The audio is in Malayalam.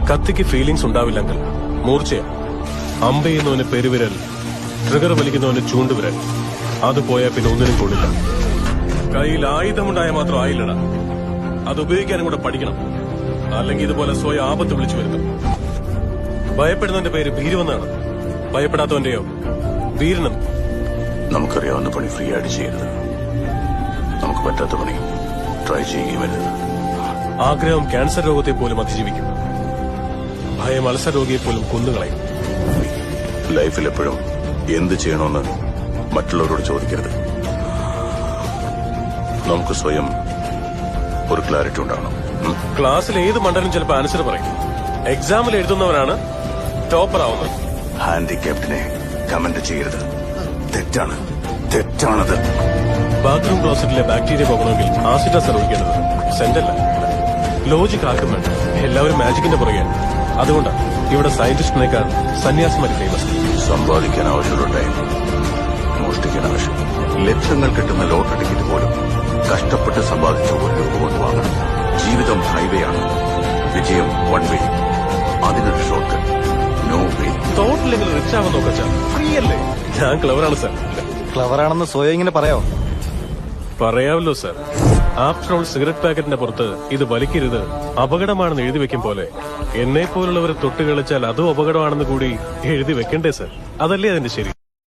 കത്തിക്ക് ഫീലിംഗ്സ് ഉണ്ടാവില്ലെങ്കിൽ മൂർച്ചയാ. അമ്പെയ്യുന്നവന് പെരുവിരൽ, ട്രിഗർ വലിക്കുന്നവന് ചൂണ്ടുവിരൽ. അത് പോയാൽ പിന്നെ ഒന്നിനും കൊള്ളില്ല. കയ്യിൽ ആയുധമുണ്ടായാൽ മാത്രം ആയില്ലട, അത് ഉപയോഗിക്കാനും കൂടെ പഠിക്കണം. അല്ലെങ്കിൽ ഇതുപോലെ സ്വയം ആപത്ത് വിളിച്ചു വരുത്തും. ഭയപ്പെടുന്നവന്റെ പേര് ഭീരുവെന്നാണ്, ഭയപ്പെടാത്തവന്റെയോ വീരനും. നമുക്കറിയാവുന്ന പണി ഫ്രീ ആയിട്ട് ചെയ്യരുത്. നമുക്ക് പറ്റാത്ത പണി ട്രൈ ചെയ്യുകയും വരുന്നത്. ആഗ്രഹം ക്യാൻസർ രോഗത്തെ പോലും അതിജീവിക്കും. ഭയം അൾസർ രോഗിയെ പോലും കൊന്നുകളയും. ലൈഫിൽ എപ്പോഴും എന്ത് ചെയ്യണമെന്ന് മറ്റുള്ളവരോട് ചോദിക്കരുത്. നമുക്ക് സ്വയം ഒരു ക്ലാരിറ്റി ഉണ്ടാകണം. ക്ലാസ്സിൽ ഏത് മണ്ടനും ചിലപ്പോൾ ആൻസർ പറയും. എക്സാമിൽ എഴുതുന്നവരാണ് ടോപ്പർ ആവുന്നത്. ഹാൻഡിക്യാപ്റ്റിനെ കമന്റ് ചെയ്യരുത്. തെറ്റാണ്, തെറ്റാണത്. ബാത്റൂം ക്ലോസറ്റിലെ ബാക്ടീരിയ പോകണമെങ്കിൽ ആസിഡാ സർവിക്കേണ്ടത്, സെന്റല്ല. ലോജിക് ആർക്കും വേണ്ട. എല്ലാവരും മാജിക്കിന്റെ പുറകെയാണ്. അതുകൊണ്ടാണ് ഇവിടെ സയന്റിസ്റ്റിനേക്കാൾ സന്യാസിമാര് ഫേമസ്. സമ്പാദിക്കാൻ ആവശ്യമുള്ള ടൈം മോഷ്ടിക്കാൻ ആവശ്യം. ലക്ഷങ്ങൾ കിട്ടുന്ന ലോട്ടറി ടിക്കറ്റ് പോലും കഷ്ടപ്പെട്ട് സമ്പാദിച്ച ഒരു രൂപ കൊണ്ട് വാങ്ങണം. ജീവിതം ഹൈവേ ആണ്. വിജയം വൺ വേ. അതിനൊരു ഷോർട്ട് കട്ട്, നോ വേ. തോട്ടില്ലെങ്കിൽ റിച്ച് ആവാൻ നോക്കച്ചാ, ഫ്രീ അല്ലേ? ഞാൻ ക്ലവറാണ് സാർ. ക്ലവറാണെന്ന് സ്വയം ഇങ്ങനെ പറയാമോ? പറയാമല്ലോ സാർ. ആഫ്റ്റർ ഓൾ സിഗരറ്റ് പാക്കറ്റിന്റെ പുറത്ത് ഇത് വലിക്കരുത്, അപകടമാണെന്ന് എഴുതി വെക്കും പോലെ എന്നെ പോലുള്ളവരെ തൊട്ട് കളിച്ചാൽ അതും അപകടമാണെന്ന് കൂടി എഴുതി വെക്കണ്ടേ സാർ? അതല്ലേ അതിന്റെ ശരി?